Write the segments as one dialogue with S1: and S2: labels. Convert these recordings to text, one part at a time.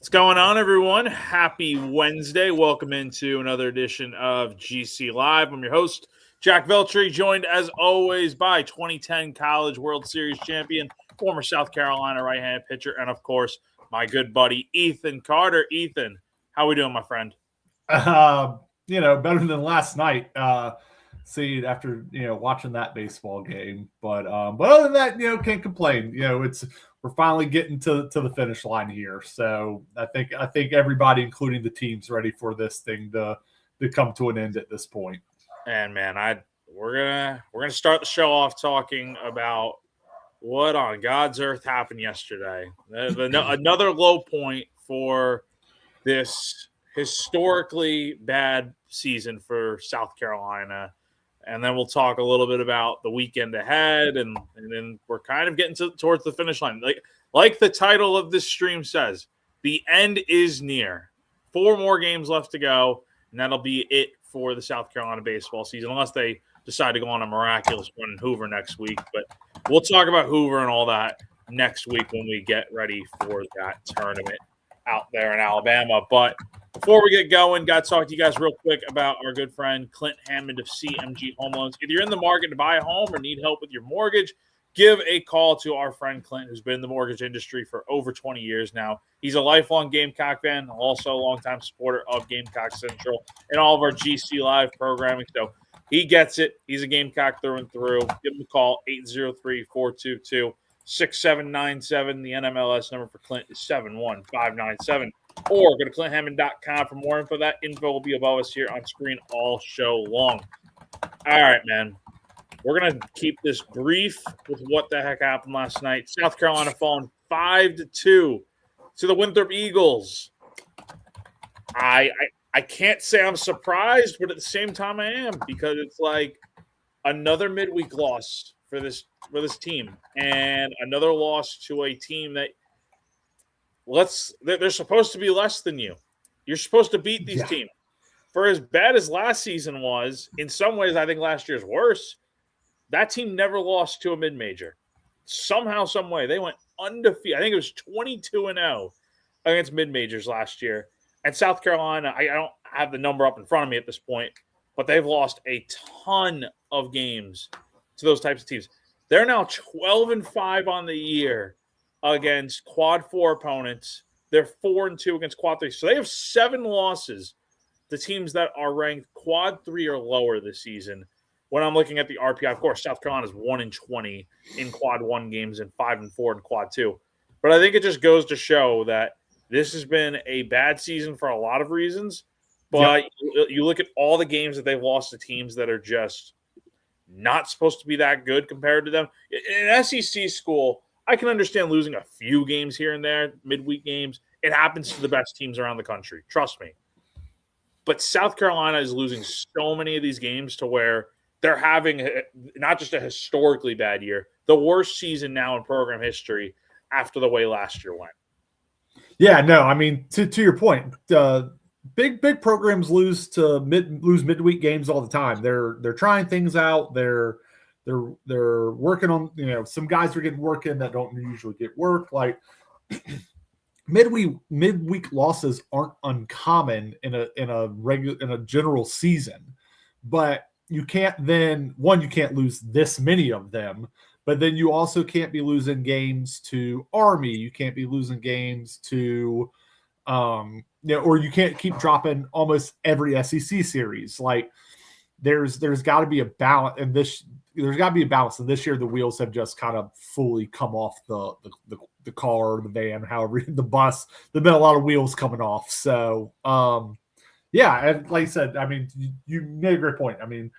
S1: What's going on, everyone? Happy Wednesday. Welcome into another edition of GC Live. I'm your host, Jack Veltri, joined as always by 2010 College World Series champion, former South Carolina right-handed pitcher, and of course, my good buddy, Ethan Carter. Ethan, how we doing, my friend?
S2: Better than last night. After watching that baseball game, but other than that, can't complain. We're finally getting to the finish line here, so I think everybody, including the teams, ready for this thing to come to an end at this point.
S1: And man, we're gonna start the show off talking about what on God's earth happened yesterday. Another low point for this historically bad season for South Carolina. And then we'll talk a little bit about the weekend ahead, and then we're kind of getting towards the finish line. Like the title of this stream says, the end is near. 4 more games left to go, and that'll be it for the South Carolina baseball season, unless they decide to go on a miraculous run in Hoover next week. But we'll talk about Hoover and all that next week when we get ready for that tournament out there in Alabama. But before we get going, got to talk to you guys real quick about our good friend Clint Hammond of CMG Home Loans. If you're in the market to buy a home or need help with your mortgage, give a call to our friend Clint, who's been in the mortgage industry for over 20 years now. He's a lifelong Gamecock fan, also a longtime supporter of Gamecock Central and all of our GC Live programming. So he gets it. He's a Gamecock through and through. Give him a call, 803-422-6797. The NMLS number for Clint is 71597. Or go to clinthammond.com for more info. That info will be above us here on screen all show long. All right, man. We're going to keep this brief with what the heck happened last night. South Carolina falling 5-2 to the Winthrop Eagles. I can't say I'm surprised, but at the same time I am, because it's like another midweek loss for this team, and another loss to a team that they're supposed to be less than you. You're supposed to beat these teams. For as bad as last season was, in some ways I think last year's worse. That team never lost to a mid-major. Somehow, some way, they went undefeated. I think it was 22-0 against mid-majors last year. And South Carolina, I don't have the number up in front of me at this point, but they've lost a ton of games to those types of teams. They're now 12-5 on the year against quad 4 opponents. They're 4-2 against quad 3. So they have 7 losses to teams that are ranked quad 3 or lower this season. When I'm looking at the RPI, of course, South Carolina is 1-20 in quad 1 games and 5-4 in quad 2. But I think it just goes to show that this has been a bad season for a lot of reasons. But you look at all the games that they've lost to teams that are just not supposed to be that good compared to them. In an SEC school, I can understand losing a few games here and there, midweek games. It happens to the best teams around the country. Trust me. But South Carolina is losing so many of these games to where they're having not just a historically bad year, the worst season now in program history after the way last year went.
S2: Yeah, no, I mean, to your point, big programs lose midweek games all the time. They're trying things out. They're working on, some guys are getting work in that don't usually get work. Like midweek losses aren't uncommon in a general season, but you can't you can't lose this many of them, but then you also can't be losing games to Army. You can't be losing games to, or you can't keep dropping almost every SEC series. Like there's got to be a balance, and there's got to be a balance. And this year the wheels have just kind of fully come off the car, or the van, however, the bus. There've been a lot of wheels coming off. So, yeah, and like I said, I mean, you made a great point. I mean,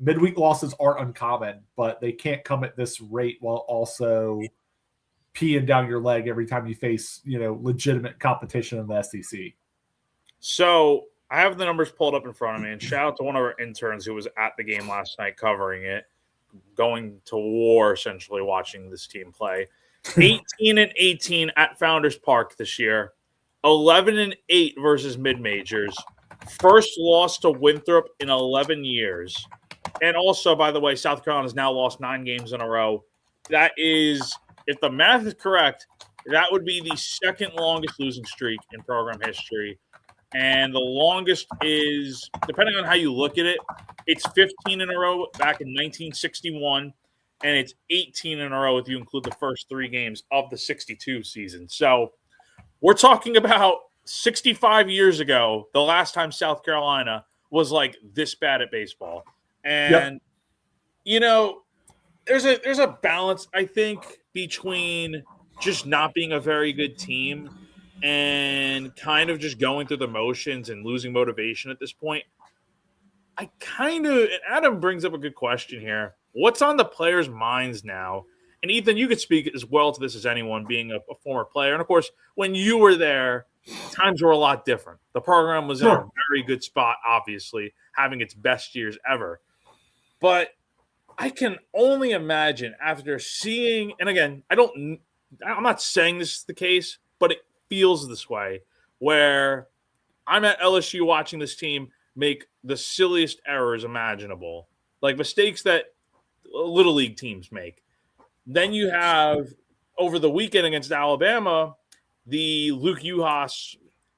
S2: midweek losses aren't uncommon, but they can't come at this rate while also peeing down your leg every time you face, legitimate competition in the SEC.
S1: So I have the numbers pulled up in front of me, and shout out to one of our interns who was at the game last night covering it, going to war essentially watching this team play. 18-18 at Founders Park this year, 11-8 versus mid-majors. First loss to Winthrop in 11 years. And also, by the way, South Carolina has now lost 9 games in a row. That is, if the math is correct, That would be the second longest losing streak in program history. And the longest is, depending on how you look at it, it's 15 in a row back in 1961, and it's 18 in a row if you include the first 3 games of the 62 season. So we're talking about 65 years ago, the last time South Carolina was like this bad at baseball. And, there's a balance, I think, between just not being a very good team and kind of just going through the motions and losing motivation at this point. Adam brings up a good question here. What's on the players' minds now? And Ethan, you could speak as well to this as anyone, being a former player. And of course, when you were there, times were a lot different. The program was in a very good spot, obviously, having its best years ever. But I can only imagine after seeing, and again, I'm not saying this is the case, but it feels this way, where I'm at LSU watching this team make the silliest errors imaginable, like mistakes that Little League teams make. Then you have, over the weekend against Alabama, the Luke Uhas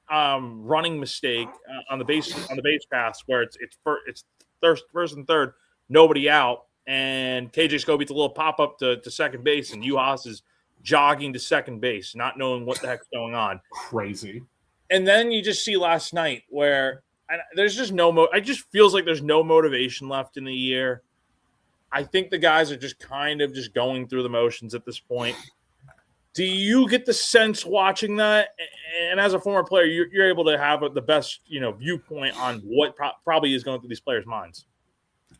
S1: running mistake on the base paths where it's first and third, nobody out, and KJ Scobie's a little pop up to second base, and Uhas is jogging to second base, not knowing what the heck's going on.
S2: Crazy.
S1: And then you just see last night where there's just it just feels like there's no motivation left in the year. I think the guys are just kind of just going through the motions at this point. Do you get the sense watching that? And as a former player, you're able to have the best, viewpoint on what probably is going through these players' minds.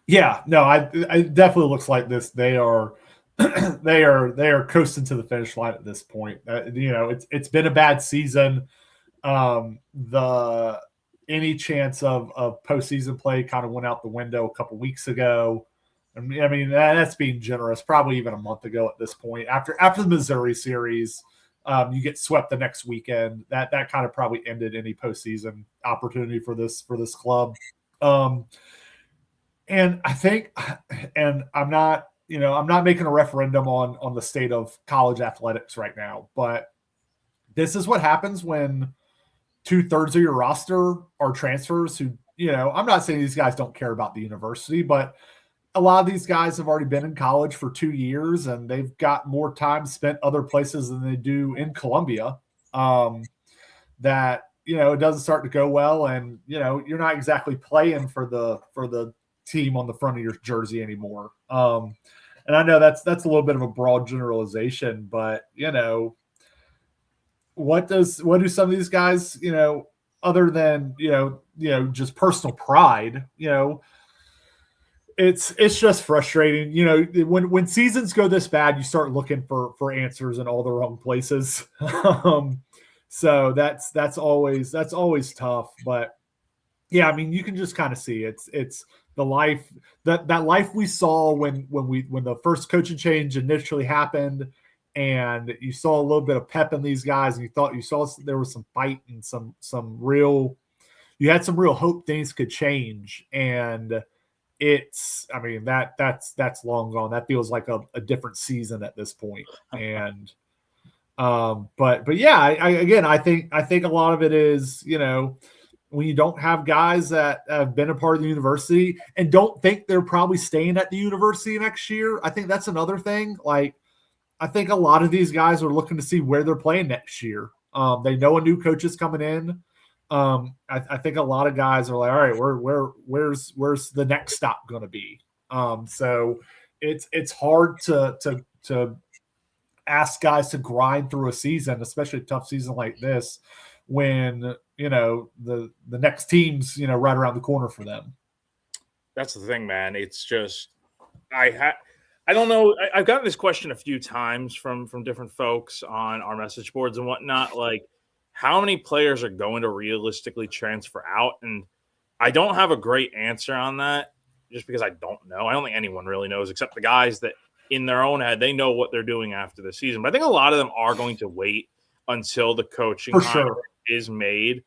S2: Yeah, no, it definitely looks like this. They are they are coasting to the finish line at this point. It's been a bad season. Any chance of postseason play kind of went out the window a couple weeks ago. I mean, that's being generous. Probably even a month ago at this point. After the Missouri series, you get swept the next weekend. That kind of probably ended any postseason opportunity for this club. And I think, and I'm not making a referendum on the state of college athletics right now, but this is what happens when 2/3 of your roster are transfers who, I'm not saying these guys don't care about the university, but a lot of these guys have already been in college for 2 years and they've got more time spent other places than they do in Columbia. That, it doesn't start to go well, and, you're not exactly playing for the team on the front of your jersey anymore. And I know that's a little bit of a broad generalization, but, what do some of these guys, other than, just personal pride, it's just frustrating. When seasons go this bad, you start looking for answers in all the wrong places. So that's always tough. But yeah, I mean, you can just kind of see it's the life that life we saw when the first coaching change initially happened, and you saw a little bit of pep in these guys, and you saw there was some fight and you had some real hope things could change. And that's long gone. That feels like a different season at this point. And but yeah, I think a lot of it is, when you don't have guys that have been a part of the university and don't think they're probably staying at the university next year. I think that's another thing. Like, I think a lot of these guys are looking to see where they're playing next year. They know a new coach is coming in. I think a lot of guys are like, all right, where's the next stop going to be? So it's hard to ask guys to grind through a season, especially a tough season like this, when the next team's right around the corner for them.
S1: That's the thing, man. It's just I don't know. I've gotten this question a few times from different folks on our message boards and whatnot, like, how many players are going to realistically transfer out? And I don't have a great answer on that, just because I don't know. I don't think anyone really knows, except the guys that in their own head, they know what they're doing after the season. But I think a lot of them are going to wait until the coaching hire is made.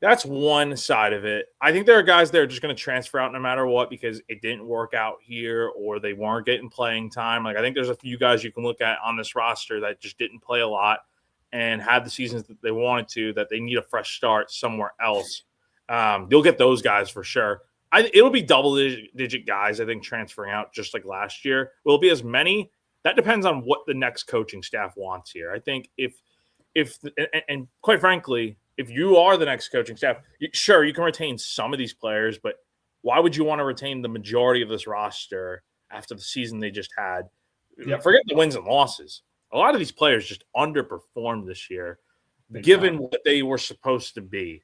S1: That's one side of it. I think there are guys that are just going to transfer out no matter what because it didn't work out here or they weren't getting playing time. Like I think there's a few guys you can look at on this roster that just didn't play a lot and had the seasons that they wanted to, that they need a fresh start somewhere else. You'll get those guys for sure. It'll be double-digit guys, I think, transferring out just like last year. Will it be as many? That depends on what the next coaching staff wants here. I think if and quite frankly, if you are the next coaching staff, sure, you can retain some of these players, but why would you want to retain the majority of this roster after the season they just had? Yep. Forget the wins and losses. A lot of these players just underperformed this year, given what they were supposed to be.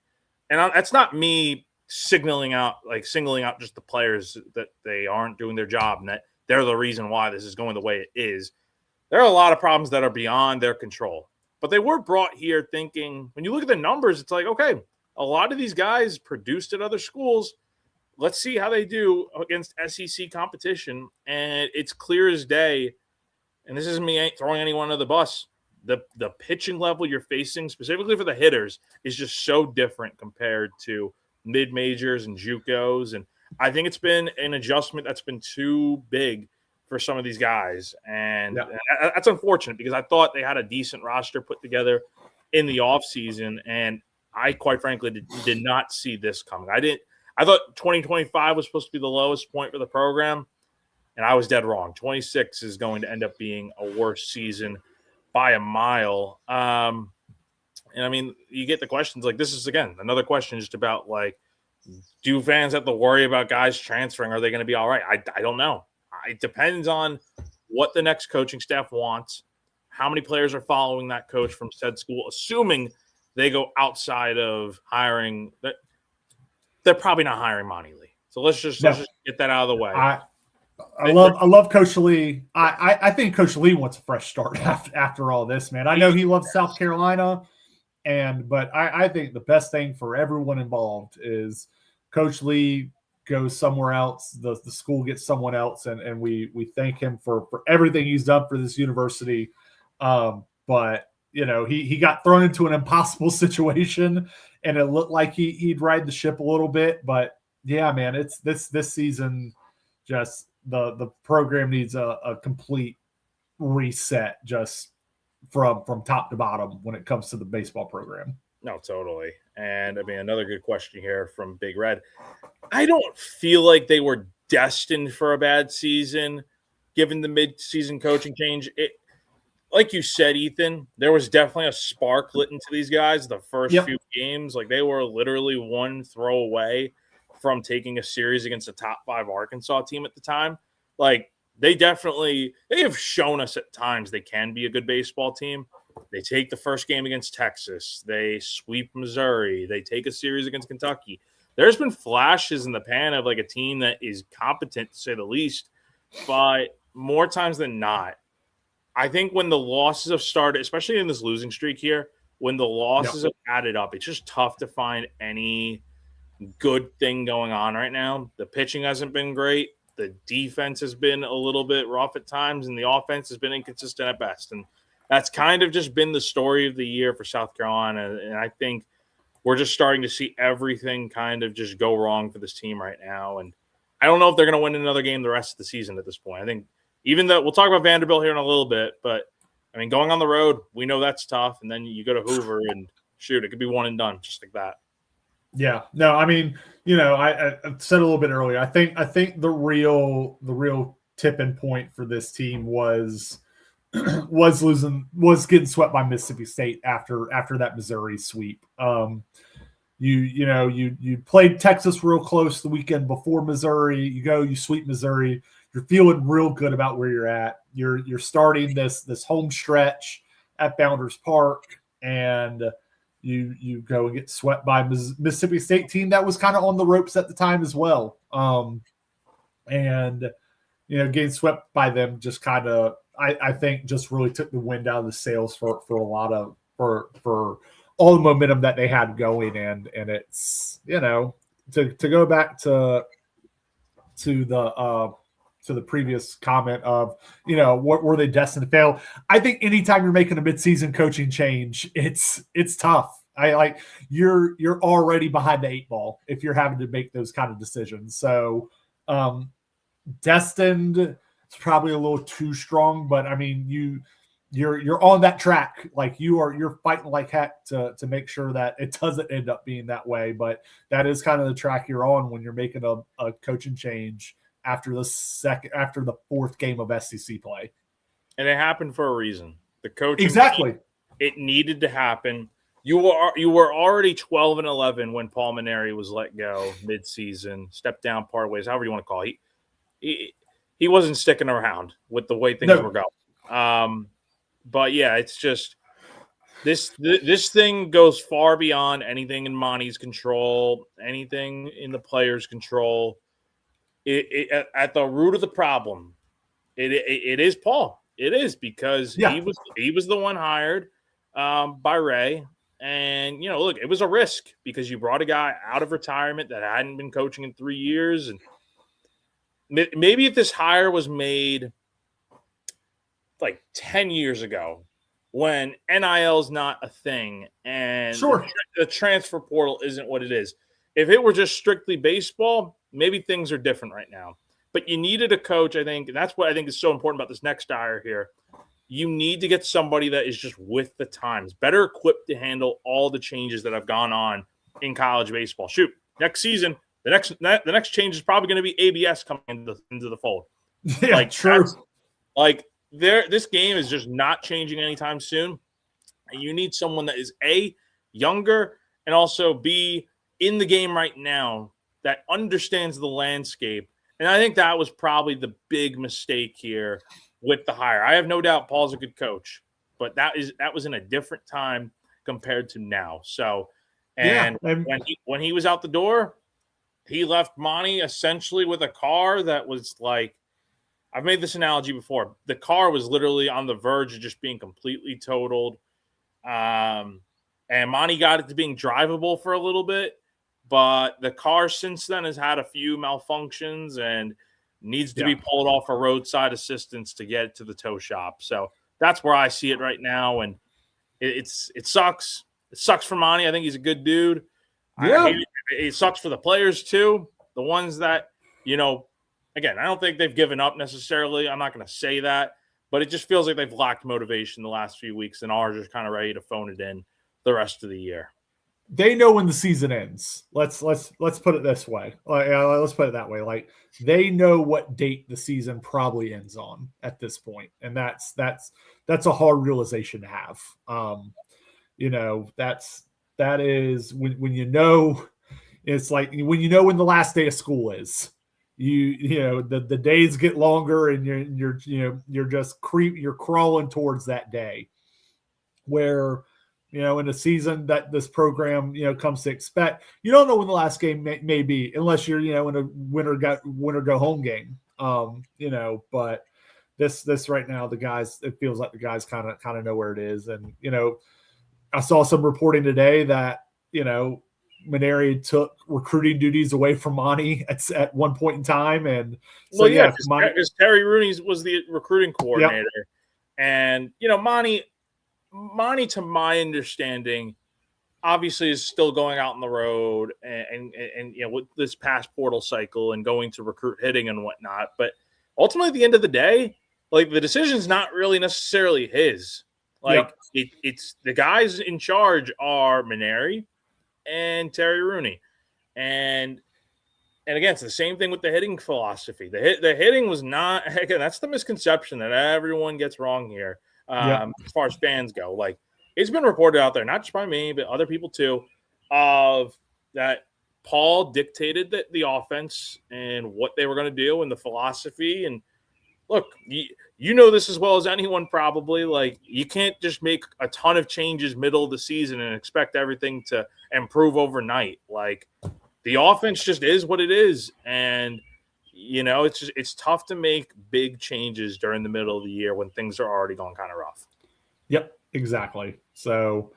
S1: And that's not me singling out just the players that they aren't doing their job and that they're the reason why this is going the way it is. There are a lot of problems that are beyond their control. But they were brought here thinking, when you look at the numbers, it's like, okay, a lot of these guys produced at other schools. Let's see how they do against SEC competition. And it's clear as day, and this isn't me throwing anyone under the bus, the pitching level you're facing, specifically for the hitters, is just so different compared to mid-majors and JUCOs. And I think it's been an adjustment that's been too big for some of these guys. And that's unfortunate because I thought they had a decent roster put together in the offseason. And I, quite frankly, did not see this coming. I thought 2025 was supposed to be the lowest point for the program, and I was dead wrong. 26 is going to end up being a worse season by a mile. And I mean, you get the questions like this is, again, another question just about like, do fans have to worry about guys transferring? Are they going to be all right? I don't know. It depends on what the next coaching staff wants, how many players are following that coach from said school, assuming they go outside of hiring. They're probably not hiring Monty Lee. So let's just get that out of the way.
S2: I love Coach Lee. I think Coach Lee wants a fresh start after all this, man. I know he loves South Carolina, but I think the best thing for everyone involved is Coach Lee goes somewhere else, the school gets someone else, and we thank him for everything he's done for this university. But you know, he got thrown into an impossible situation, and it looked like he'd ride the ship a little bit. But yeah, man, it's this season, just the program needs a complete reset, just from top to bottom when it comes to the baseball program.
S1: No, totally. And I mean, another good question here from Big Red. I don't feel like they were destined for a bad season, given the mid-season coaching change. Like you said, Ethan, there was definitely a spark lit into these guys the first few games. Like they were literally one throw away from taking a series against a top 5 Arkansas team at the time. Like they have shown us at times they can be a good baseball team. They take the first game against Texas. They sweep Missouri. They take a series against Kentucky. There's been flashes in the pan of like a team that is competent, to say the least, but more times than not, I think when the losses have started, especially in this losing streak here, when the losses have added up, it's just tough to find any good thing going on right now. The pitching hasn't been great. The defense has been a little bit rough at times, and the offense has been inconsistent at best. And that's kind of just been the story of the year for South Carolina. And I think we're just starting to see everything kind of just go wrong for this team right now. And I don't know if they're going to win another game the rest of the season at this point. I think even though we'll talk about Vanderbilt here in a little bit, but I mean, going on the road, we know that's tough. And then you go to Hoover and shoot, it could be one and done just like that. Yeah,
S2: no, I mean, you know, I said a little bit earlier, I think the real tipping point for this team was getting swept by Mississippi State after that Missouri sweep. You played Texas real close the weekend before Missouri. You sweep Missouri. You're feeling real good about where you're at. You're starting this home stretch at Founders Park, and you go and get swept by Mississippi State team that was kind of on the ropes at the time as well. And getting swept by them just kind of, I think, just really took the wind out of the sails for a lot of for all the momentum that they had going. And it's, to go back to the previous comment of, what were they destined to fail? I think anytime you're making a midseason coaching change, it's tough. You're already behind the 8 ball if you're having to make those kind of decisions. So destined, it's probably a little too strong, but I mean, you're on that track. Like you're fighting like heck to make sure that it doesn't end up being that way. But that is kind of the track you're on when you're making a coaching change after the fourth game of SEC play.
S1: And it happened for a reason. The coaching
S2: exactly.
S1: It needed to happen. You were already 12-11 when Paul Mainieri was let go mid-season, stepped down part ways, however you want to call it. He wasn't sticking around with the way things were going. But yeah, it's just this thing goes far beyond anything in Monty's control, anything in the players' control. At the root of the problem, it is Paul. It is because he was the one hired by Ray. And, look, it was a risk because you brought a guy out of retirement that hadn't been coaching in 3 years. And maybe if this hire was made like 10 years ago when NIL is not a thing and the transfer portal isn't what it is. If it were just strictly baseball, maybe things are different right now. But you needed a coach, I think, and that's what I think is so important about this next hire here. You need to get somebody that is just with the times, better equipped to handle all the changes that have gone on in college baseball. Shoot, next season, the next change is probably going to be ABS coming into the fold.
S2: Yeah, true.
S1: This game is just not changing anytime soon. And you need someone that is A, younger, and also B, in the game right now that understands the landscape. And I think that was probably the big mistake here with the hire. I have no doubt Paul's a good coach, but that was in a different time compared to now. So, when he was out the door, he left Monty essentially with a car that was like, I've made this analogy before. The car was literally on the verge of just being completely totaled. And Monty got it to being drivable for a little bit, but the car since then has had a few malfunctions and needs to be pulled off for roadside assistance to get it to the tow shop. So that's where I see it right now. And it sucks. It sucks for Monty. I think he's a good dude.
S2: Yeah.
S1: It sucks for the players too. The ones that, again, I don't think they've given up necessarily. I'm not going to say that, but it just feels like they've lacked motivation the last few weeks and are just kind of ready to phone it in the rest of the year.
S2: They know when the season ends. Let's put it this way. Let's put it that way. Like they know what date the season probably ends on at this point, and that's a hard realization to have. That is when it's like when when the last day of school is. The days get longer, and you're crawling towards that day where. In a season that this program, comes to expect, you don't know when the last game may be unless you're, in a winner go home game. But this right now, it feels like the guys kind of know where it is. And, I saw some reporting today that, Mainieri took recruiting duties away from Monty at one point in time. And so,
S1: because Terry Rooney was the recruiting coordinator. Yep. And, Monty, to my understanding, obviously is still going out on the road and with this past portal cycle and going to recruit hitting and whatnot. But ultimately, at the end of the day, like the decision's not really necessarily his. Like it's the guys in charge are Mainieri and Terry Rooney, and again, it's the same thing with the hitting philosophy. The hitting was not, again, that's the misconception that everyone gets wrong here. As far as fans go, like it's been reported out there, not just by me, but other people too, of that Paul dictated the offense and what they were going to do and the philosophy. And look, you know this as well as anyone probably. Like you can't just make a ton of changes middle of the season and expect everything to improve overnight. Like the offense just is what it is, and it's tough to make big changes during the middle of the year when things are already going kind of rough.
S2: Yep, exactly. So,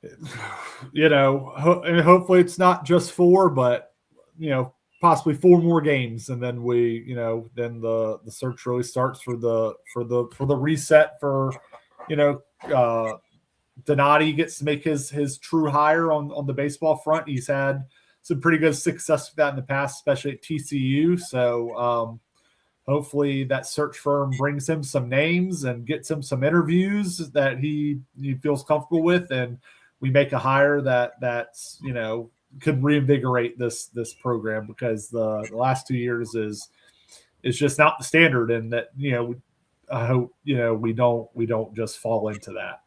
S2: and hopefully it's not just 4, but, possibly 4 more games. And then then the search really starts for the reset for, Donati gets to make his true hire on the baseball front. He's had some pretty good success with that in the past, especially at TCU. So hopefully that search firm brings him some names and gets him some interviews that he feels comfortable with, and we make a hire that's could reinvigorate this program, because the last 2 years is just not the standard, and that I hope we don't just fall into that.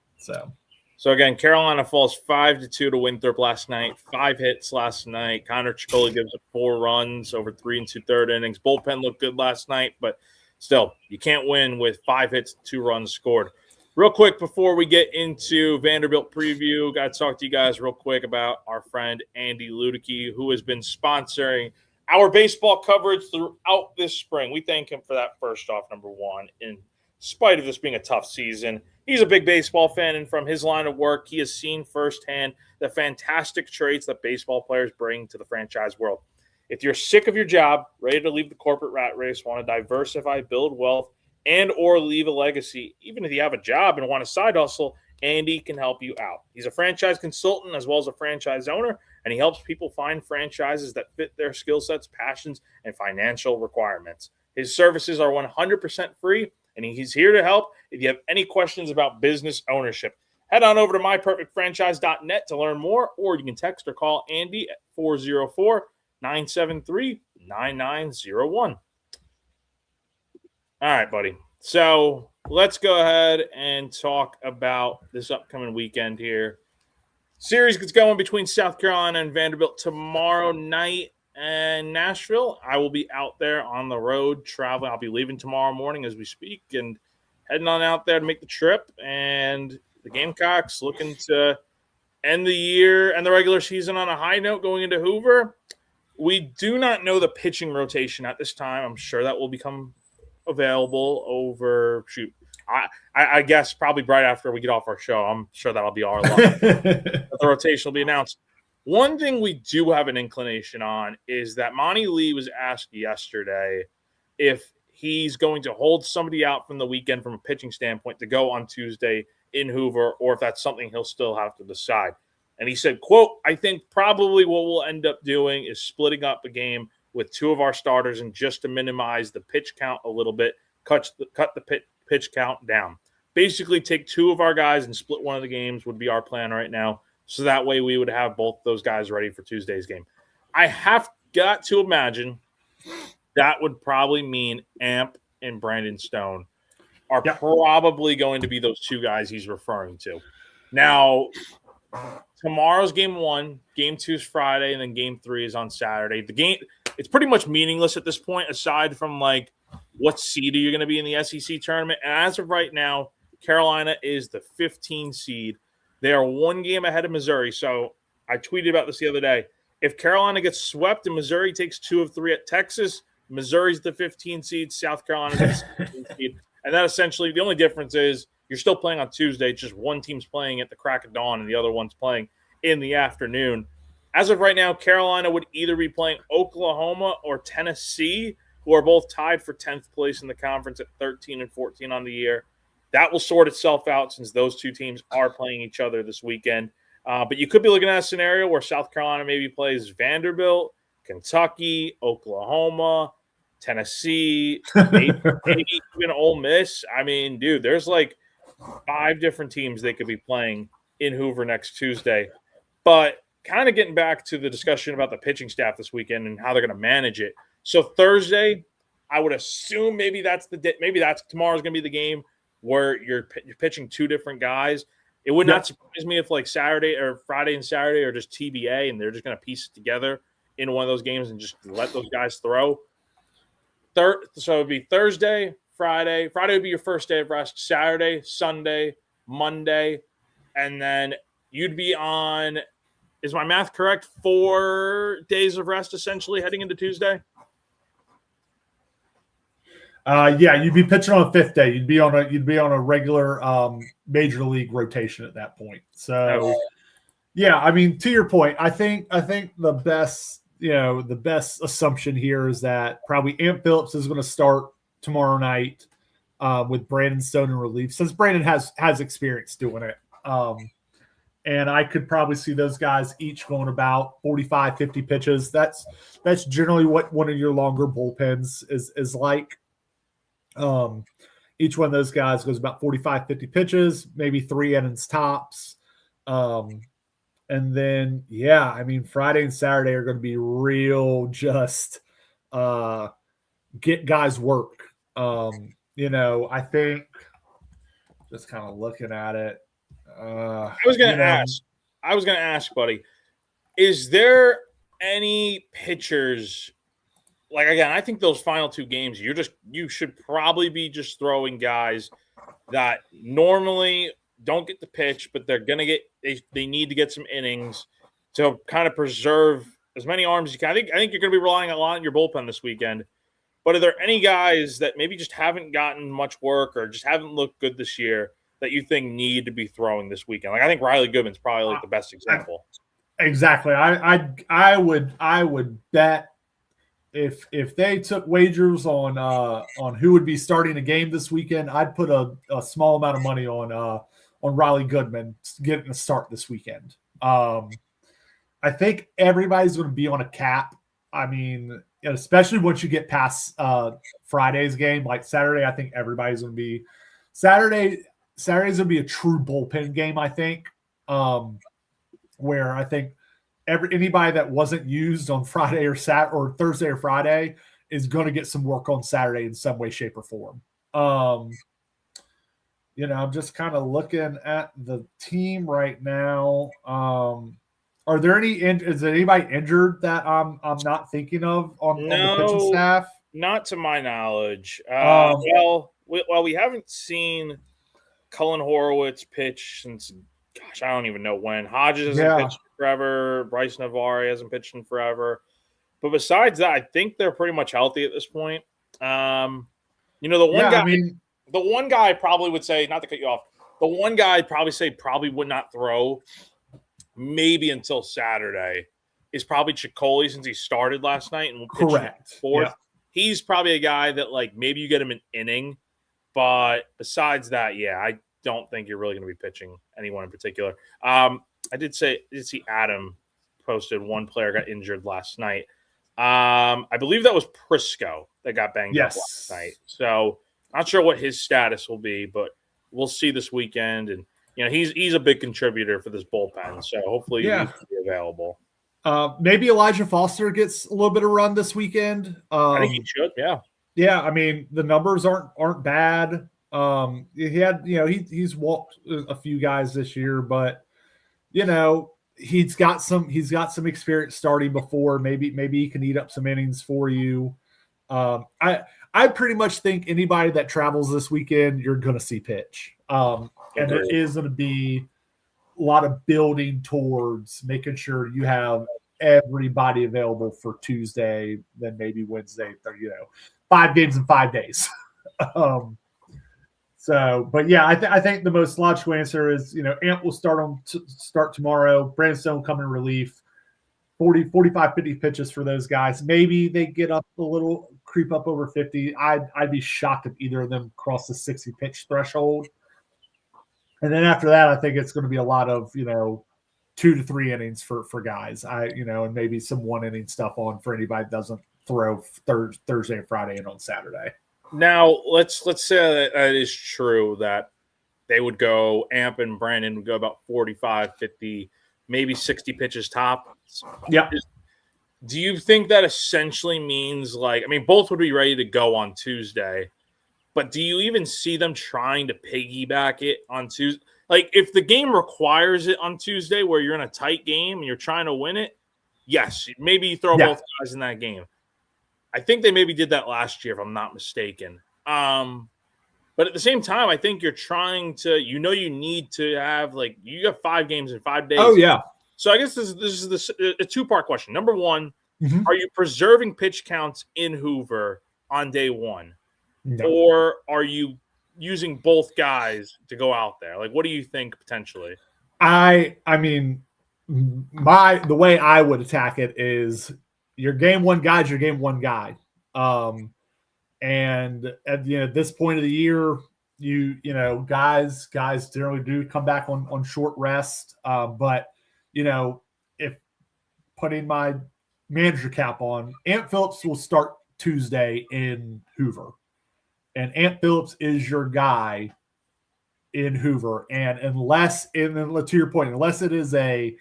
S2: So
S1: again, Carolina falls 5-2 to Winthrop last night. 5 hits last night. Connor Chicola gives up 4 runs over 3 2/3 innings. Bullpen looked good last night, but still, you can't win with 5 hits, 2 runs scored. Real quick, before we get into Vanderbilt preview, got to talk to you guys real quick about our friend Andy Ludicky, who has been sponsoring our baseball coverage throughout this spring. We thank him for that, first off, number one, in spite of this being a tough season. He's a big baseball fan, and from his line of work, he has seen firsthand the fantastic traits that baseball players bring to the franchise world. If you're sick of your job, ready to leave the corporate rat race, want to diversify, build wealth, and or leave a legacy, even if you have a job and want a side hustle, Andy can help you out. He's a franchise consultant as well as a franchise owner, and he helps people find franchises that fit their skill sets, passions, and financial requirements. His services are 100% free, and he's here to help if you have any questions about business ownership. Head on over to myperfectfranchise.net to learn more, or you can text or call Andy at 404-973-9901. All right, buddy. So let's go ahead and talk about this upcoming weekend here. Series gets going between South Carolina and Vanderbilt tomorrow night in Nashville. I will be out there on the road traveling. I'll be leaving tomorrow morning as we speak and heading on out there to make the trip. And the Gamecocks looking to end the year and the regular season on a high note going into Hoover. We do not know the pitching rotation at this time. I'm sure that will become available over I guess probably right after we get off our show. I'm sure that'll be our line. The rotation will be announced. One thing we do have an inclination on is that Monty Lee was asked yesterday if he's going to hold somebody out from the weekend from a pitching standpoint to go on Tuesday in Hoover, or if that's something he'll still have to decide. And he said, quote, "I think probably what we'll end up doing is splitting up the game with 2 of our starters, and just to minimize the pitch count a little bit, cut the pitch count down. Basically take 2 of our guys and split one of the games would be our plan right now. So that way we would have both those guys ready for Tuesday's game." I have got to imagine that would probably mean Amp and Brandon Stone are probably going to be those 2 guys he's referring to. Now, tomorrow's game 1, game 2 is Friday, and then game 3 is on Saturday. The game, it's pretty much meaningless at this point, aside from like what seed are you going to be in the SEC tournament. And as of right now, Carolina is the 15 seed. They are 1 game ahead of Missouri. So I tweeted about this the other day. If Carolina gets swept and Missouri takes 2 of 3 at Texas, Missouri's the 15 seed, South Carolina's the 16 seed. And that essentially, the only difference is you're still playing on Tuesday. Just one team's playing at the crack of dawn and the other one's playing in the afternoon. As of right now, Carolina would either be playing Oklahoma or Tennessee, who are both tied for 10th place in the conference at 13 and 14 on the year. That will sort itself out since those 2 teams are playing each other this weekend. But you could be looking at a scenario where South Carolina maybe plays Vanderbilt, Kentucky, Oklahoma, Tennessee, maybe even Ole Miss. I mean, dude, there's like 5 different teams they could be playing in Hoover next Tuesday. But kind of getting back to the discussion about the pitching staff this weekend and how they're going to manage it. So Thursday, I would assume maybe that's tomorrow's going to be the game where you're pitching 2 different guys. It would not surprise me if like Saturday or Friday and Saturday are just TBA and they're just going to piece it together in one of those games and just let those guys throw. So it would be Thursday, Friday. Friday would be your first day of rest. Saturday, Sunday, Monday, and then you'd be on, is my math correct, 4 days of rest essentially heading into Tuesday?
S2: You'd be pitching on a 5th day. You'd be on a regular major league rotation at that point. So, I mean, to your point, I think the best assumption here is that probably Amp Phillips is going to start tomorrow night with Brandon Stone in relief, since Brandon has experience doing it. And I could probably see those guys each going about 45, 50 pitches. That's generally what one of your longer bullpens is like. Each one of those guys goes about 45, 50 pitches, maybe 3 innings tops. And then, Friday and Saturday are going to be real just get guys work. I think just kind of looking at it.
S1: I was going to ask, buddy, is there any pitchers? Like, again, I think those final 2 games, you should probably be just throwing guys that normally don't get the pitch, but they're going to get they need to get some innings to kind of preserve as many arms as you can. I think you're going to be relying a lot on your bullpen this weekend. But are there any guys that maybe just haven't gotten much work or just haven't looked good this year that you think need to be throwing this weekend? Like, I think Riley Goodman's probably like the best example.
S2: Exactly. I would bet if they took wagers on who would be starting a game this weekend, I'd put a small amount of money on Riley Goodman getting a start this weekend. I think everybody's going to be on a cap. I mean, especially once you get past Friday's game, like Saturday, I think everybody's going to be Saturday's going to be a true bullpen game. I think where I think anybody that wasn't used on Friday or Thursday or Friday is going to get some work on Saturday in some way, shape, or form. I'm just kind of looking at the team right now. Are there is there anybody injured that I'm not thinking of on the pitching staff?
S1: Not to my knowledge. We haven't seen Cullen Horowitz pitch since, gosh, I don't even know when. Hodges hasn't pitched forever. Bryce Navarre hasn't pitched in forever. But besides that, I think they're pretty much healthy at this point. The one guy I probably would say, not to cut you off, the one guy I'd probably say probably would not throw maybe until Saturday is probably Chicoli, since he started last night and will pitch fourth. Yeah. He's probably a guy that, like, maybe you get him an inning. But besides that, I don't think you're really going to be pitching anyone in particular. I did see Adam posted one player got injured last night. I believe that was Prisco that got banged up last night. So not sure what his status will be, but we'll see this weekend. And he's a big contributor for this bullpen, so hopefully he'll be available.
S2: Maybe Elijah Foster gets a little bit of run this weekend.
S1: I think he should. Yeah.
S2: Yeah, I mean, the numbers aren't bad. He had, he's walked a few guys this year, but he's got some experience starting before. Maybe he can eat up some innings for you. I pretty much think anybody that travels this weekend, you're going to see pitch. And there is going to be a lot of building towards making sure you have everybody available for Tuesday, then maybe Wednesday, 5 games in 5 days. I think the most logical answer is, Ant will start tomorrow. Brandon Stone will come in relief. 40, 45, 50 pitches for those guys. Maybe they get up a little, creep up over 50. I'd be shocked if either of them cross the 60 pitch threshold. And then after that, I think it's going to be a lot of, 2 to 3 innings for guys. And maybe some 1 inning stuff on for anybody that doesn't throw Thursday and Friday and on Saturday.
S1: Now, let's say that is true, that they would go, Amp and Brandon would go about 45, 50, maybe 60 pitches top.
S2: Yeah.
S1: Do you think that essentially means, both would be ready to go on Tuesday, but do you even see them trying to piggyback it on Tuesday? Like, if the game requires it on Tuesday where you're in a tight game and you're trying to win it, yes, maybe you throw both guys in that game. I think they maybe did that last year, if I'm not mistaken. But at the same time, I think you're trying to, you need to have, you have 5 games in 5 days.
S2: Oh, yeah.
S1: So I guess this is a 2-part question. Number one, are you preserving pitch counts in Hoover on day 1? No. Or are you using both guys to go out there? What do you think potentially?
S2: The way I would attack it is your game 1 guy's your game 1 guy. And at this point of the year, guys generally do come back on short rest. But if putting my manager cap on, Ant Phillips will start Tuesday in Hoover, and Ant Phillips is your guy in Hoover. And to your point, unless it is a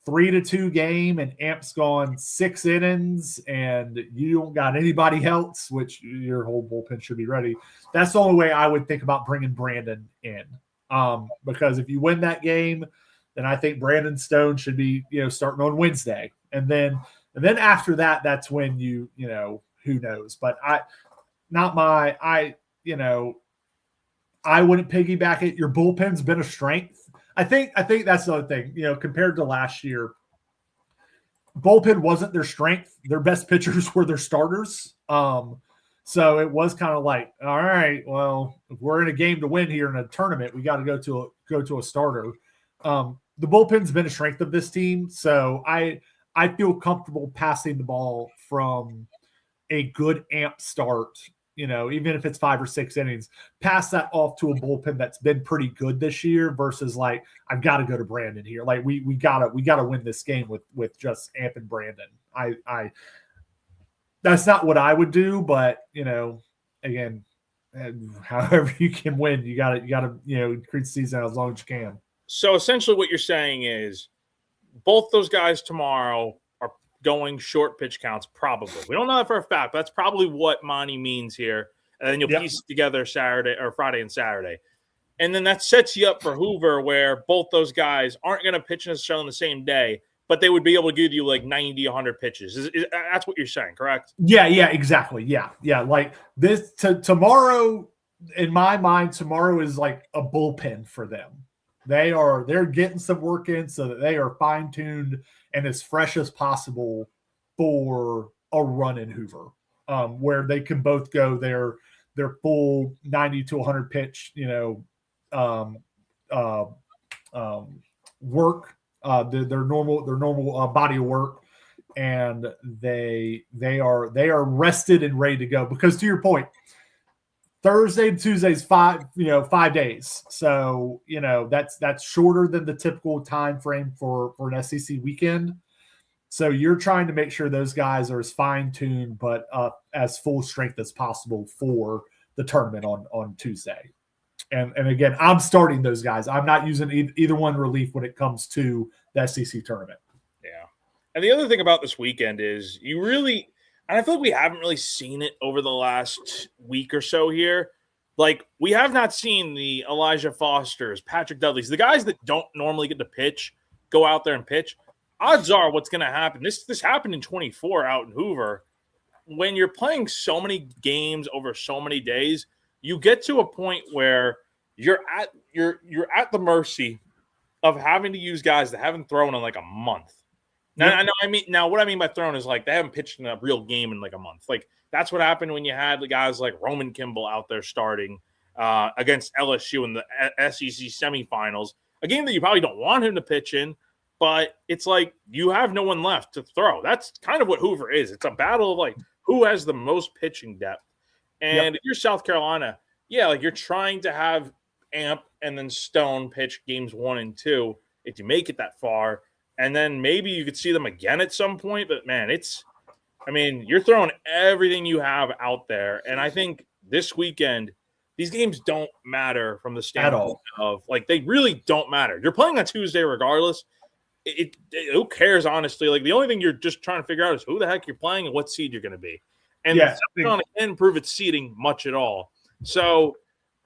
S2: 3-2 game and Amp's gone 6 innings and you don't got anybody else, which your whole bullpen should be ready, that's the only way I would think about bringing Brandon in. Because if you win that game, then I think Brandon Stone should be starting on Wednesday, and then after that, that's when who knows. But I wouldn't piggyback it. Your bullpen's been a strength. I think that's the other thing. Compared to last year, bullpen wasn't their strength. Their best pitchers were their starters. So it was kind of like, all right, well, if we're in a game to win here in a tournament, we got to go to a starter. The bullpen's been a strength of this team, so I feel comfortable passing the ball from a good Amp start. Even if it's 5 or 6 innings, pass that off to a bullpen that's been pretty good this year versus like, I've got to go to Brandon here. Like we gotta win this game with just Amp and Brandon. That's not what I would do, but again, however you can win, you gotta increase the season as long as you can.
S1: So essentially what you're saying is both those guys tomorrow are going short pitch counts, probably. We don't know that for a fact, but that's probably what Monty means here. And then you'll piece it together Friday and Saturday. And then that sets you up for Hoover, where both those guys aren't going to pitch necessarily on the same day, but they would be able to give you like 90, 100 pitches. That's what you're saying, correct?
S2: Yeah, exactly. Yeah. Like this tomorrow, in my mind, tomorrow is like a bullpen for them. They're getting some work in so that they are fine-tuned and as fresh as possible for a run in Hoover, where they can both go their full 90 to 100 pitch, work, their normal body of work, and they are rested and ready to go. Because to your point, Thursday and Tuesday's 5 days. So, that's shorter than the typical time frame for an SEC weekend. So you're trying to make sure those guys are as fine-tuned but as full strength as possible for the tournament on Tuesday. And again, I'm starting those guys. I'm not using either one relief when it comes to the SEC tournament.
S1: Yeah. And the other thing about this weekend is and I feel like we haven't really seen it over the last week or so here. Like, we have not seen the Elijah Fosters, Patrick Dudleys, the guys that don't normally get to pitch, go out there and pitch. Odds are what's going to happen. This happened in 24 out in Hoover. When you're playing so many games over so many days, you get to a point where you're at the mercy of having to use guys that haven't thrown in like a month. Now, what I mean by thrown is like they haven't pitched in a real game in like a month. Like that's what happened when you had the guys like Roman Kimball out there starting against LSU in the SEC semifinals, a game that you probably don't want him to pitch in, but it's like you have no one left to throw. That's kind of what Hoover is. It's a battle of like who has the most pitching depth. And if you're South Carolina, like you're trying to have Amp and then Stone pitch games 1 and 2 if you make it that far. And then maybe you could see them again at some point. But, man, you're throwing everything you have out there. And I think this weekend, these games don't matter from the standpoint of, like, they really don't matter. You're playing on Tuesday regardless. Who cares, honestly? Like, the only thing you're just trying to figure out is who the heck you're playing and what seed you're going to be. And South Carolina can't improve its seeding much at all. So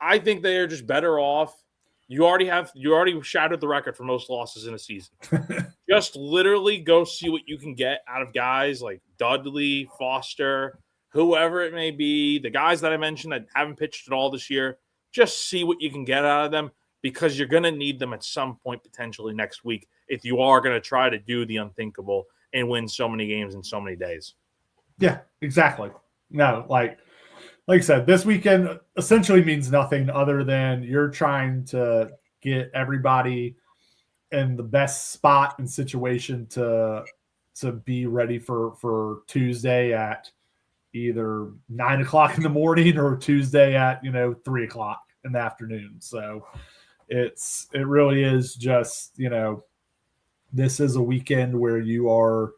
S1: I think they are just better off. You already shattered the record for most losses in a season. Just literally go see what you can get out of guys like Dudley, Foster, whoever it may be, the guys that I mentioned that haven't pitched at all this year. Just see what you can get out of them, because you're going to need them at some point potentially next week if you are going to try to do the unthinkable and win so many games in so many days.
S2: Yeah, exactly. No, like I said, this weekend essentially means nothing other than you're trying to get everybody in the best spot and situation to be ready for Tuesday at either 9 o'clock in the morning or Tuesday at 3 o'clock. in the afternoon. So it really is just, this is a weekend where you are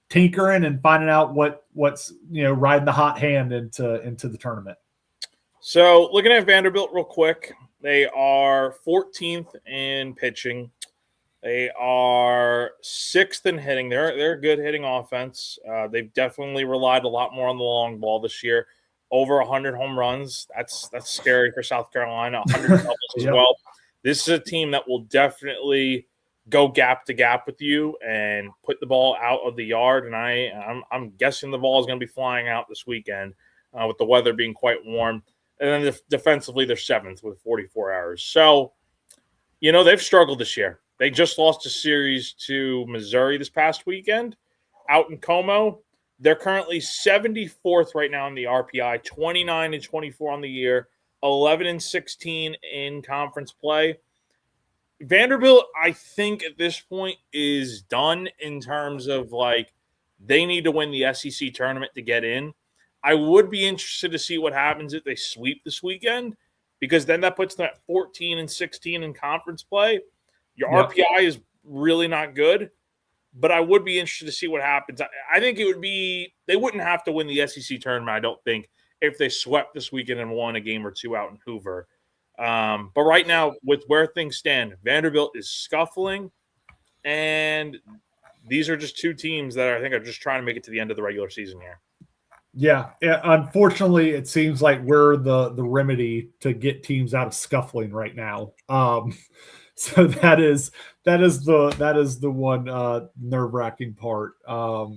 S2: tinkering and finding out what's riding the hot hand into the tournament.
S1: So looking at Vanderbilt real quick, they are 14th in pitching. They are 6th in hitting. They're a good hitting offense. They've definitely relied a lot more on the long ball this year. Over 100 home runs. That's scary for South Carolina. 100 doubles as well. This is a team that will definitely go gap to gap with you and put the ball out of the yard. And I'm guessing the ball is going to be flying out this weekend with the weather being quite warm. And then defensively, they're 7th with 44 errors. So, they've struggled this year. They just lost a series to Missouri this past weekend out in Como. They're currently 74th right now in the RPI, 29-24 on the year, 11-16 in conference play. Vanderbilt, I think at this point is done in terms of they need to win the SEC tournament to get in. I would be interested to see what happens if they sweep this weekend, because then that puts them at 14-16 in conference play. Your RPI is really not good, but I would be interested to see what happens. I think they wouldn't have to win the SEC tournament, I don't think, if they swept this weekend and won a game or two out in Hoover. But right now, with where things stand, Vanderbilt is scuffling, and these are just two teams that I think are just trying to make it to the end of the regular season here.
S2: Yeah. Unfortunately, it seems like we're the remedy to get teams out of scuffling right now. So that is the one nerve-wracking part. Like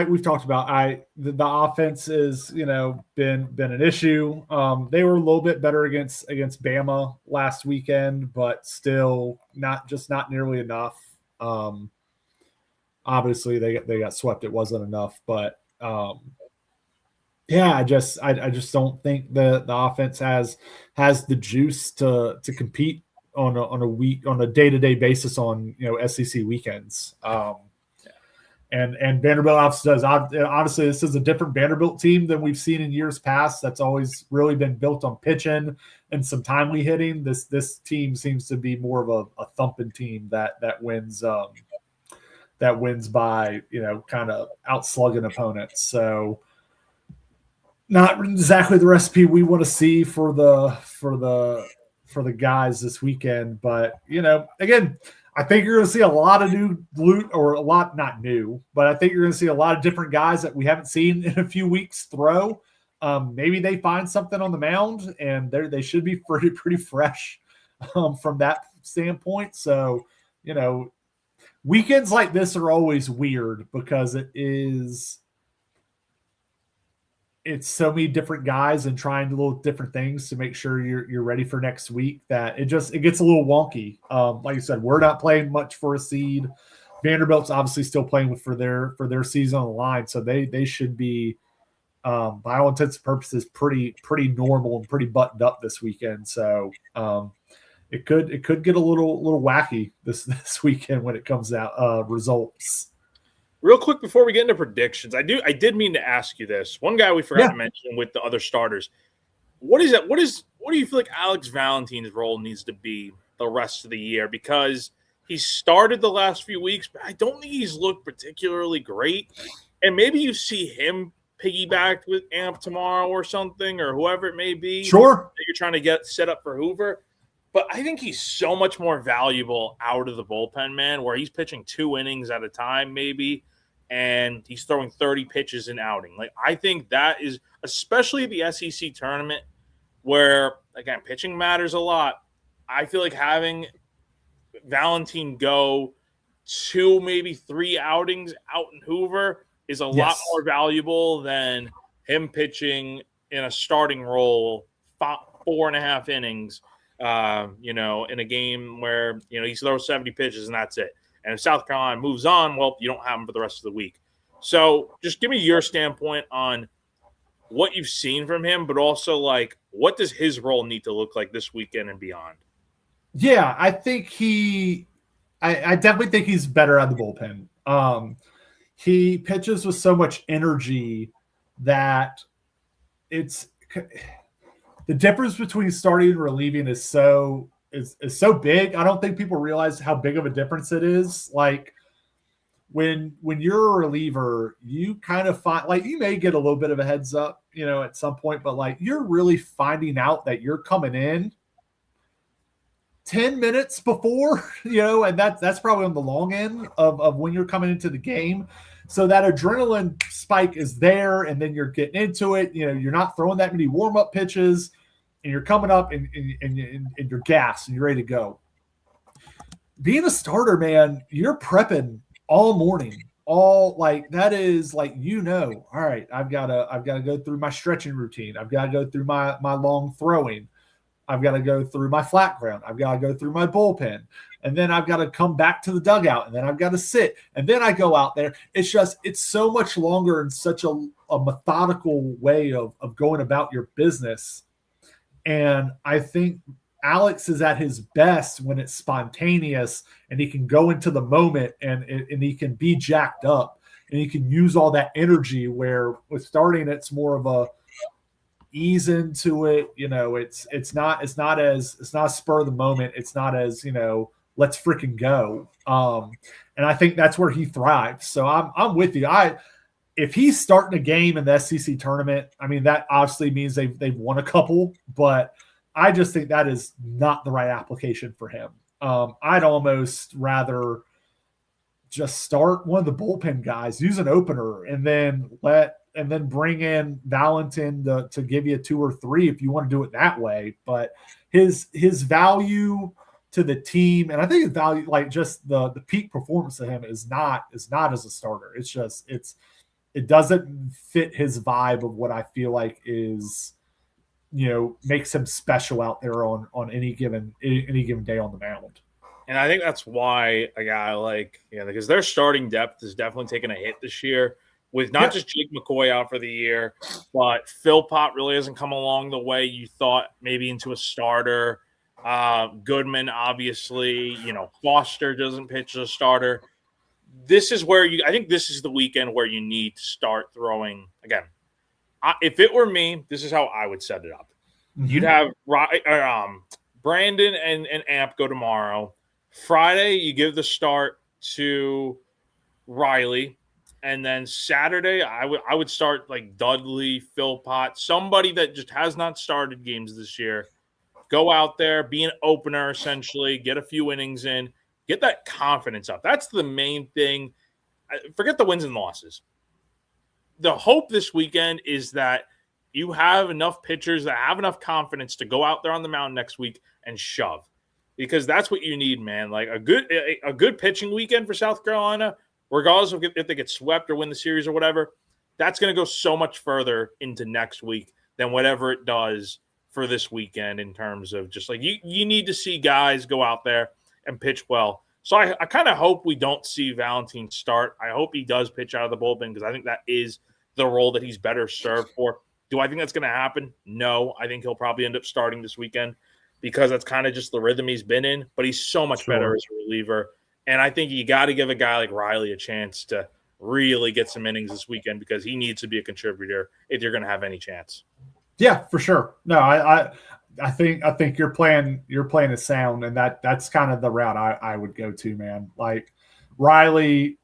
S2: we've talked about, the offense is been an issue. They were a little bit better against Bama last weekend, but still not nearly enough. Obviously they got swept. It wasn't enough, but I just don't think the offense has the juice to compete on a day-to-day basis on SEC weekends. And Vanderbilt obviously does. Honestly, this is a different Vanderbilt team than we've seen in years past. That's always really been built on pitching and some timely hitting. This team seems to be more of a thumping team that wins by kind of outslugging opponents. So not exactly the recipe we want to see for the guys this weekend, but again, I think you're going to see a lot of new loot, or a lot not new, but I think you're going to see a lot of different guys that we haven't seen in a few weeks throw. Maybe they find something on the mound, and they should be pretty fresh from that standpoint. So weekends like this are always weird because it's so many different guys and trying little different things to make sure you're ready for next week, that it gets a little wonky. Like I said, we're not playing much for a seed. Vanderbilt's obviously still playing for their season on the line, so they should be, by all intents and purposes, pretty normal and pretty buttoned up this weekend. So it could get a little wacky this weekend when it comes out results.
S1: Real quick before we get into predictions, I did mean to ask you this. One guy we forgot to mention with the other starters. What do you feel like Alex Valentine's role needs to be the rest of the year? Because he started the last few weeks, but I don't think he's looked particularly great. And maybe you see him piggybacked with Amp tomorrow or something, or whoever it may be.
S2: Sure.
S1: That you're trying to get set up for Hoover. But I think he's so much more valuable out of the bullpen, man, where he's pitching 2 innings at a time maybe, and he's throwing 30 pitches an outing. I think that is, especially the SEC tournament, where, again, pitching matters a lot. I feel like having Valentine go 2, maybe 3 outings out in Hoover is a lot more valuable than him pitching in a starting role 4.5 innings, in a game where, he throws 70 pitches and that's it. And if South Carolina moves on, well, you don't have him for the rest of the week. So just give me your standpoint on what you've seen from him, but also, what does his role need to look like this weekend and beyond?
S2: Yeah, I think I definitely think he's better at the bullpen. He pitches with so much energy that it's the difference between starting and relieving is so big. I don't think people realize how big of a difference it is. Like when you're a reliever, you kind of find like you may get a little bit of a heads up, at some point, but like you're really finding out that you're coming in 10 minutes before, and that's probably on the long end of when you're coming into the game. So that adrenaline spike is there, and then you're getting into it. You're not throwing that many warm-up pitches, and you're coming up and you're gassed and you're ready to go. Being a starter, man, you're prepping all morning. All like that is like, all right, I've gotta go through my stretching routine. I've got to go through my long throwing. I've got to go through my flat ground. I've got to go through my bullpen. And then I've got to come back to the dugout. And then I've got to sit. And then I go out there. It's so much longer and such a methodical way of going about your business. And I think Alex is at his best when it's spontaneous and he can go into the moment and he can be jacked up and he can use all that energy, where with starting, it's more of a ease into it. It's not spur of the moment. It's not as, let's freaking go. And I think that's where he thrives. So I'm with you. If he's starting a game in the SEC tournament, I mean, that obviously means they've won a couple, but I just think that is not the right application for him. I'd almost rather just start one of the bullpen guys, use an opener, and then bring in Valentin to give you 2 or 3 if you want to do it that way. But his value to the team, and I think his value, like just the peak performance of him is not as a starter. It's just it doesn't fit his vibe of what I feel like is, makes him special out there on any given day on the mound.
S1: And I think that's why a guy like, because their starting depth is definitely taking a hit this year, with not just Jake McCoy out for the year, but Philpott really hasn't come along the way you thought, maybe into a starter. Goodman, obviously, Foster doesn't pitch as a starter. This is where I think this is the weekend where you need to start throwing again. If it were me, this is how I would set it up. Mm-hmm. You'd have Brandon and Amp go tomorrow. Friday, you give the start to Riley. And then Saturday, I would start like Dudley, Philpott, somebody that just has not started games this year. Go out there, be an opener essentially, get a few innings in, get that confidence up. That's the main thing. Forget the wins and losses. The hope this weekend is that you have enough pitchers that have enough confidence to go out there on the mound next week and shove, because that's what you need, man. Like a good pitching weekend for South Carolina, regardless of if they get swept or win the series or whatever, that's going to go so much further into next week than whatever it does for this weekend, in terms of just like you need to see guys go out there and pitch well. So I kind of hope we don't see Valentin start. I hope he does pitch out of the bullpen, because I think that is the role that he's better served for. Do I think that's going to happen? No. I think he'll probably end up starting this weekend, because that's kind of just the rhythm he's been in. But he's so much better as a reliever. And I think you got to give a guy like Riley a chance to really get some innings this weekend, because he needs to be a contributor if you're going to have any chance.
S2: Yeah, for sure. No, I think your plan is sound, and that's kind of the route I would go to, man. Like Riley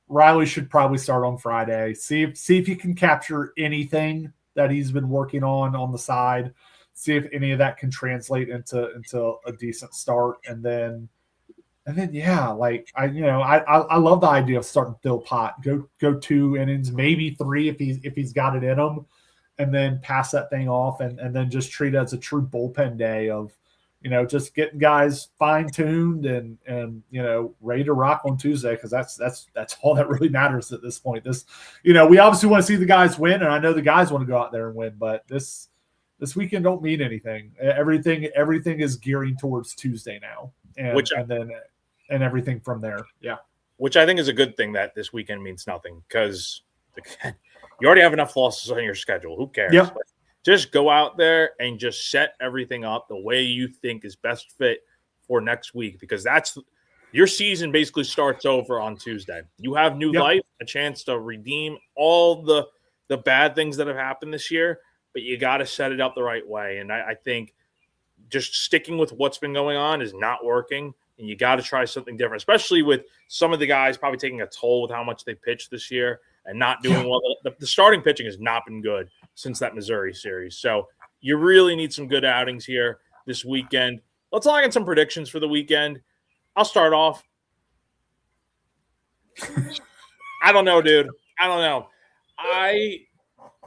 S2: should probably start on Friday. See if he can capture anything that he's been working on the side. See if any of that can translate into a decent start, and then yeah, like I love the idea of starting Philpott. Go 2 innings, maybe 3 if he's got it in him, and then pass that thing off, and then just treat it as a true bullpen day of, just getting guys fine-tuned and ready to rock on Tuesday, because that's all that really matters at this point. This, we obviously want to see the guys win, and I know the guys want to go out there and win, but this weekend don't mean anything. Everything is gearing towards Tuesday now, and everything from there. Yeah.
S1: Which I think is a good thing, that this weekend means nothing, because you already have enough losses on your schedule. Who cares?
S2: Yep.
S1: Just go out there and just set everything up the way you think is best fit for next week, because that's your season basically starts over on Tuesday. You have new life, a chance to redeem all the the bad things that have happened this year, but you got to set it up the right way. And I think just sticking with what's been going on is not working, and you got to try something different, especially with some of the guys probably taking a toll with how much they pitched this year and not doing well. The starting pitching has not been good since that Missouri series. So you really need some good outings here this weekend. Let's lock in some predictions for the weekend. I'll start off. I don't know, dude. I don't know.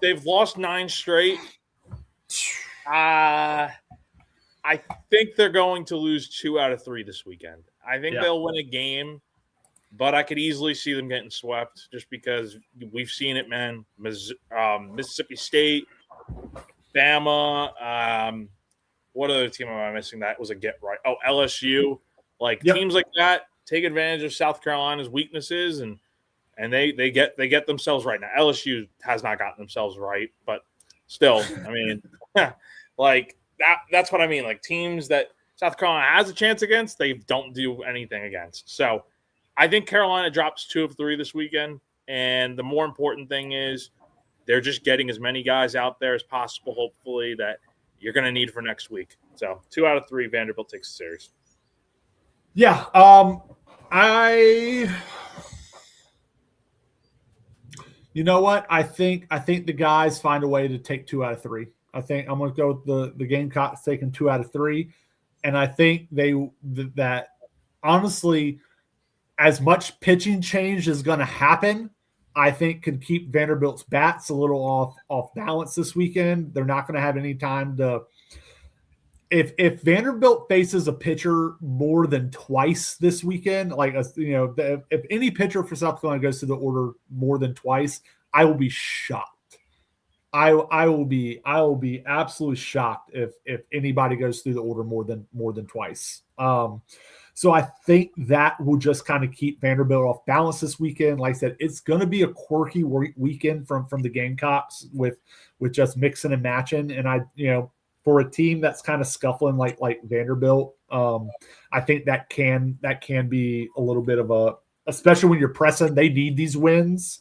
S1: They've lost 9 straight. I think they're going to lose 2 out of 3 this weekend. I think they'll win a game, but I could easily see them getting swept just because we've seen it, man. Mississippi State, Bama. What other team am I missing? That was a get right. Oh, LSU. Teams like that take advantage of South Carolina's weaknesses, and they get themselves right. Now LSU has not gotten themselves right, but still, I mean, that's what I mean. Like teams that South Carolina has a chance against, they don't do anything against. So I think Carolina drops 2 of 3 this weekend. And the more important thing is they're just getting as many guys out there as possible, hopefully, that you're going to need for next week. So 2 out of 3, Vanderbilt takes the series.
S2: Yeah. You know what? I think the guys find a way to take 2 out of 3. I think I'm going to go with the Gamecocks taking 2 out of 3. And I think that honestly, as much pitching change is going to happen, I think could keep Vanderbilt's bats a little off balance this weekend. They're not going to have any time to – if Vanderbilt faces a pitcher more than twice this weekend, if any pitcher for South Carolina goes to the order more than twice, I will be shocked. I will be absolutely shocked if anybody goes through the order more than twice. So I think that will just kind of keep Vanderbilt off balance this weekend. Like I said, it's going to be a quirky weekend from the Gamecocks with just mixing and matching. And for a team that's kind of scuffling like Vanderbilt, I think that can be a little bit of especially when you're pressing, they need these wins.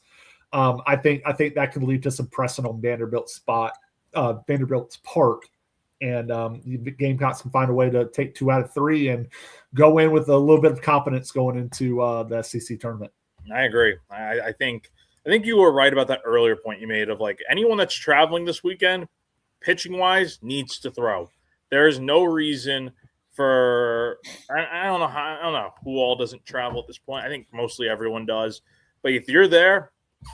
S2: I think that could lead to some pressing on Vanderbilt's part, and the Gamecocks can find a way to take 2 out of 3 and go in with a little bit of confidence going into the SEC tournament.
S1: I agree. I think you were right about that earlier point you made of anyone that's traveling this weekend, pitching wise, needs to throw. There is no reason for I don't know who all doesn't travel at this point. I think mostly everyone does, but if you're there,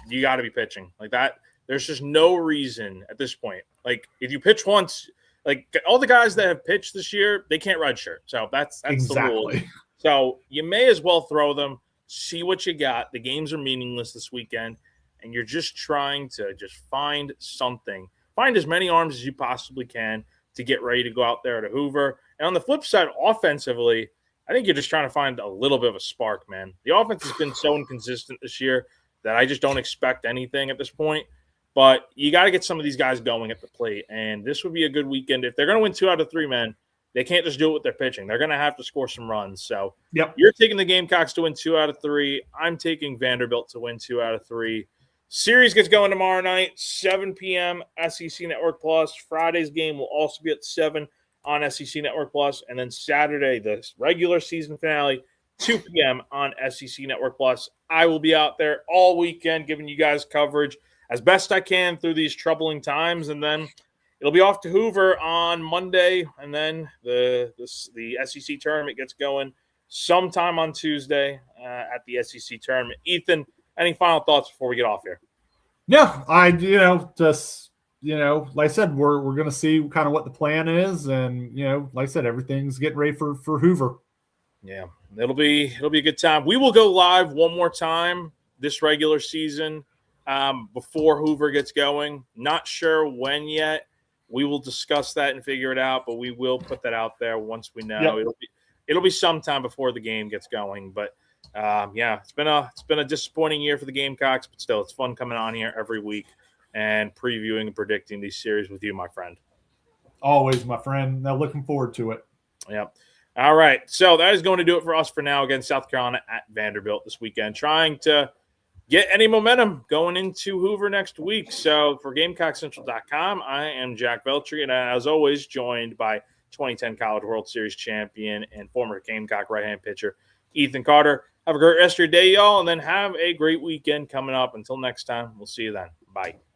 S1: you got to be pitching like that. There's just no reason at this point. If you pitch once, all the guys that have pitched this year, they can't redshirt. So that's
S2: exactly
S1: the rule. So you may as well throw them, see what you got. The games are meaningless this weekend, and you're just trying to just find something. Find as many arms as you possibly can to get ready to go out there to Hoover. And on the flip side, offensively, I think you're just trying to find a little bit of a spark, man. The offense has been so inconsistent this year that I just don't expect anything at this point. But you got to get some of these guys going at the plate, and this would be a good weekend. If they're going to win 2 out of 3, man, they can't just do it with their pitching. They're going to have to score some runs. So You're taking the Gamecocks to win 2 out of 3. I'm taking Vanderbilt to win 2 out of 3. Series gets going tomorrow night, 7 p.m. SEC Network Plus. Friday's game will also be at 7 on SEC Network Plus. And then Saturday, the regular season finale, 2 p.m. on SEC Network Plus. I will be out there all weekend giving you guys coverage as best I can through these troubling times. And then it'll be off to Hoover on Monday. And then the SEC tournament gets going sometime on Tuesday at the SEC tournament. Ethan, any final thoughts before we get off here?
S2: Yeah, like I said, we're going to see kind of what the plan is. And, like I said, everything's getting ready for Hoover.
S1: Yeah, it'll be a good time. We will go live one more time this regular season before Hoover gets going. Not sure when yet. We will discuss that and figure it out, but we will put that out there once we know. Yep. It'll be sometime before the game gets going. But it's been a disappointing year for the Gamecocks, but still, it's fun coming on here every week and previewing and predicting these series with you, my friend.
S2: Always, my friend. Now, looking forward to it.
S1: Yep. All right, so that is going to do it for us for now. Again, South Carolina at Vanderbilt this weekend, trying to get any momentum going into Hoover next week. So for GamecockCentral.com, I am Jack Veltri, and as always, joined by 2010 College World Series champion and former Gamecock right-hand pitcher Ethan Carter. Have a great rest of your day, y'all, and then have a great weekend coming up. Until next time, we'll see you then. Bye.